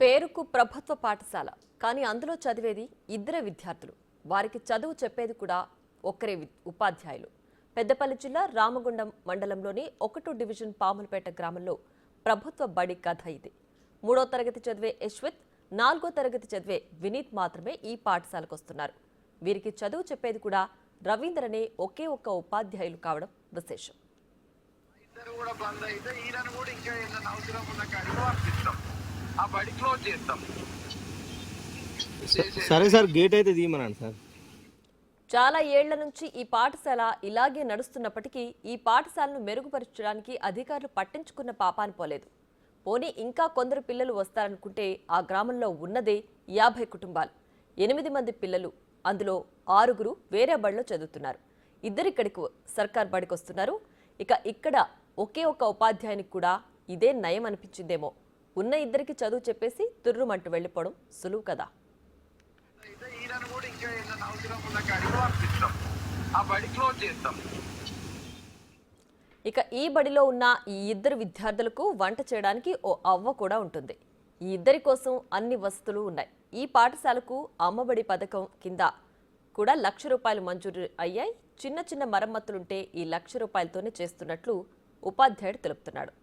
పేరుకు ప్రభుత్వ పాఠశాల కానీ అందులో చదివేది ఇద్దరే విద్యార్థులు. వారికి చదువు చెప్పేది కూడా ఒక్కరే ఉపాధ్యాయులు. పెద్దపల్లి జిల్లా రామగుండం మండలంలోని 1 డివిజన్ పాములపేట గ్రామంలో ప్రభుత్వ బడి కథ ఇది. 3వ తరగతి చదివే యశ్వత్, 4వ తరగతి చదివే వినీత్ మాత్రమే ఈ పాఠశాలకు వస్తున్నారు. వీరికి చదువు చెప్పేది కూడా రవీంద్ర అనే ఒకే ఒక్క ఉపాధ్యాయులు కావడం విశేషం. సరే సార్, గేట్ అయితే తీయమనండి సార్. చాలా ఏళ్ల నుంచి ఈ పాఠశాల ఇలాగే నడుస్తున్నప్పటికీ ఈ పాఠశాలను మెరుగుపరచడానికి అధికారులు పట్టించుకున్న పాపాను పోలేదు. పోనీ ఇంకా కొందరు పిల్లలు వస్తారనుకుంటే ఆ గ్రామంలో ఉన్నదే 50 కుటుంబాలు, 8 మంది పిల్లలు. అందులో 6గురు వేరే బడిలో చదువుతున్నారు, 2 ఇక్కడికి సర్కార్ బడికి వస్తున్నారు. ఇక్కడ ఒకే ఒక్క ఉపాధ్యాయునికి కూడా ఇదే నయం అనిపించిందేమో. ఉన్న 2కి చదువు చెప్పేసి తుర్రుమంటూ వెళ్ళిపోవడం సులువు కదా. ఈ బడిలో ఉన్న ఈ 2 విద్యార్థులకు వంట చేయడానికి ఓ అవ్వ కూడా ఉంటుంది. ఈ 2 కోసం అన్ని వసతులు ఉన్నాయి. ఈ పాఠశాలకు అమ్మబడి పథకం కింద కూడా ₹1,00,000 మంజూరు అయ్యాయి. చిన్న చిన్న మరమ్మతులుంటే ఈ ₹1,00,000తోనే చేస్తున్నట్లు ఉపాధ్యాయుడు తెలుపుతున్నాడు.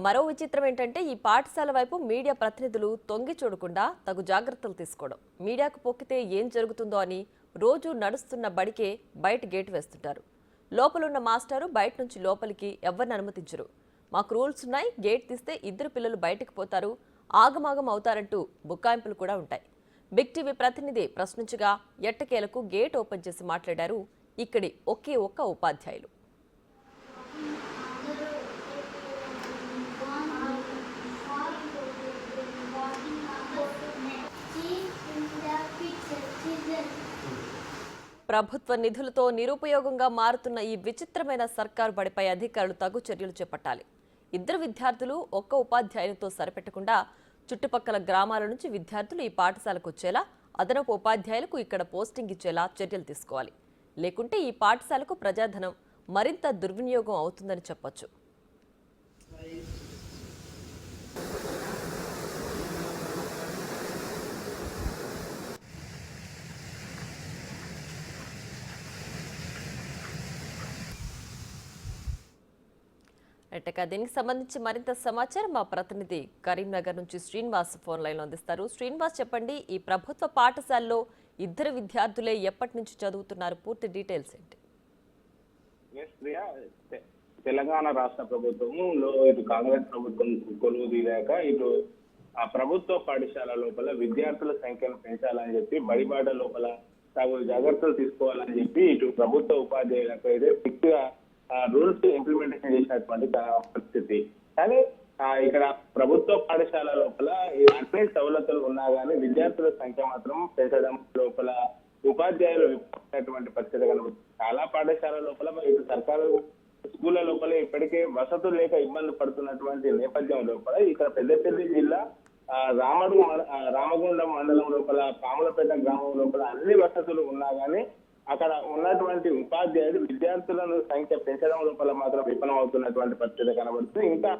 మరో విచిత్రం ఏంటంటే ఈ పాఠశాల వైపు మీడియా ప్రతినిధులు తొంగి చూడకుండా తగు జాగ్రత్తలు తీసుకోవడం. మీడియాకు పొక్కితే ఏం జరుగుతుందో అని రోజు నడుస్తున్న బడికే బయట గేటు వేస్తుంటారు. లోపలున్న మాస్టారు బయట నుంచి లోపలికి ఎవరిని అనుమతించరు. మాకు రూల్స్ ఉన్నాయి, గేట్ తీస్తే 2 పిల్లలు బయటకు పోతారు, ఆగమాగం అవుతారంటూ బుకాయింపులు కూడా ఉంటాయి. బిగ్ టీవీ ప్రతినిధి ప్రశ్నించగా ఎట్టకేలకు గేట్ ఓపెన్ చేసి మాట్లాడారు ఇక్కడి ఒకే ఒక్క ఉపాధ్యాయులు. ప్రభుత్వ నిధులతో నిరుపయోగంగా మారుతున్న ఈ విచిత్రమైన సర్కారు బడిపై అధికారులు తగు చర్యలు చేపట్టాలి. 2 విద్యార్థులు ఒక్క ఉపాధ్యాయునితో సరిపెట్టకుండా చుట్టుపక్కల గ్రామాల నుంచి విద్యార్థులు ఈ పాఠశాలకు వచ్చేలా అదనపు ఉపాధ్యాయులకు ఇక్కడ పోస్టింగ్ ఇచ్చేలా చర్యలు తీసుకోవాలి. లేకుంటే ఈ పాఠశాలకు ప్రజాధనం మరింత దుర్వినియోగం అవుతుందని చెప్పొచ్చు. దీనికి సంబంధించి మరింత సమాచారం మా ప్రతినిధి కరీంనగర్ నుంచి శ్రీనివాస్ ఫోన్ లైన్లో అందిస్తారు. శ్రీనివాస్, చెప్పండి, ఈ ప్రభుత్వ పాఠశాలలో 2 విద్యార్థులే ఎప్పటి నుంచి చదువుతున్నారు? పూర్తి డీటెయిల్స్ ఏంటి? తెలంగాణ రాష్ట్ర ప్రభుత్వంలో ఇటు కాంగ్రెస్ ప్రభుత్వం కొలువు తీరాక ఇటు ఆ ప్రభుత్వ పాఠశాల లోపల విద్యార్థుల సంఖ్యను పెంచాలని చెప్పి బడిబాట లోపల తగు జాగ్రత్తలు తీసుకోవాలని చెప్పి ఇటు ప్రభుత్వ ఉపాధ్యాయులకు అయితే ఫిక్స్ గా రూల్స్ ఇంప్లిమెంటేషన్ చేసినటువంటి పరిస్థితి. కానీ ఇక్కడ ప్రభుత్వ పాఠశాల లోపల అన్ని సవలతులు ఉన్నా కానీ విద్యార్థుల సంఖ్య మాత్రం పెంచడం లోపల ఉపాధ్యాయులు విఫలమైనటువంటి పరిస్థితి కనబడుతుంది. చాలా పాఠశాల లోపల ఇటు సర్కారు స్కూళ్ల లోపల ఇప్పటికే వసతులు లేక ఇబ్బంది పడుతున్నటువంటి నేపథ్యం లోపల ఇక్కడ పెద్దపల్లి జిల్లా రామగుండం మండలం లోపల పాములపేట గ్రామం లోపల అన్ని వసతులు ఉన్నా కానీ అక్కడ ఉన్నటువంటి ఉపాధ్యాయులు విద్యార్థులను సంఖ్య పెంచడం లోపల మాత్రం విఫలం అవుతున్నటువంటి పరిస్థితి కనబడుతుంది. ఇంకా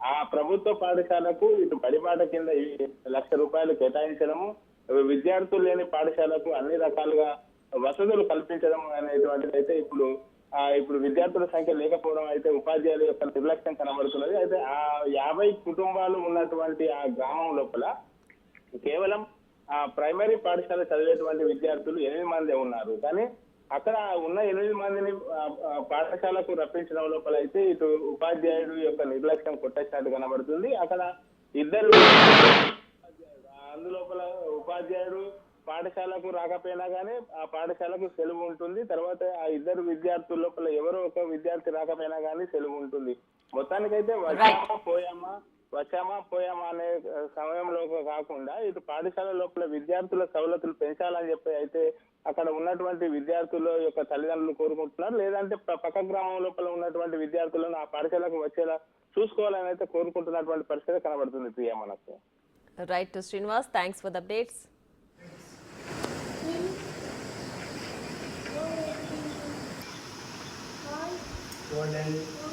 ఆ ప్రభుత్వ పాఠశాలకు ఇటు బడిబాట కింద ₹1,00,000 కేటాయించడము, విద్యార్థులు లేని పాఠశాలకు అన్ని రకాలుగా వసతులు కల్పించడం అనేటువంటిది అయితే ఇప్పుడు విద్యార్థుల సంఖ్య లేకపోవడం అయితే ఉపాధ్యాయుల యొక్క నిర్లక్ష్యం కనబడుతున్నది. అయితే ఆ 50 కుటుంబాలు ఉన్నటువంటి ఆ గ్రామం లోపల కేవలం ప్రైమరీ పాఠశాల చదివేటువంటి విద్యార్థులు 8 మంది ఉన్నారు. కానీ అక్కడ ఉన్న 8 మందిని పాఠశాలకు రప్పించడం లోపల అయితే ఇటు ఉపాధ్యాయుడు యొక్క నిర్లక్ష్యం కొట్టేసినట్టు కనబడుతుంది. అక్కడ 2 అందులోపల ఉపాధ్యాయుడు పాఠశాలకు రాకపోయినా కానీ ఆ పాఠశాలకు సెలవు ఉంటుంది. తర్వాత ఆ 2 విద్యార్థుల లోపల ఎవరో ఒక విద్యార్థి రాకపోయినా కానీ సెలవు ఉంటుంది. మొత్తానికైతే వచ్చామా పోయామా అనే సమయంలో కాకుండా ఇటు పాఠశాల లోపల విద్యార్థుల సవలతులు పెంచాలని చెప్పి అయితే అక్కడ ఉన్నటువంటి విద్యార్థుల యొక్క తల్లిదండ్రులు కోరుకుంటున్నారు. లేదంటే పక్క గ్రామం లోపల ఉన్నటువంటి విద్యార్థులను ఆ పాఠశాలకు వచ్చేలా చూసుకోవాలని అయితే కోరుకుంటున్నటువంటి పరిస్థితి కనబడుతుంది. ప్రియా, మనకు right Srinivas, thanks for the updates. Golden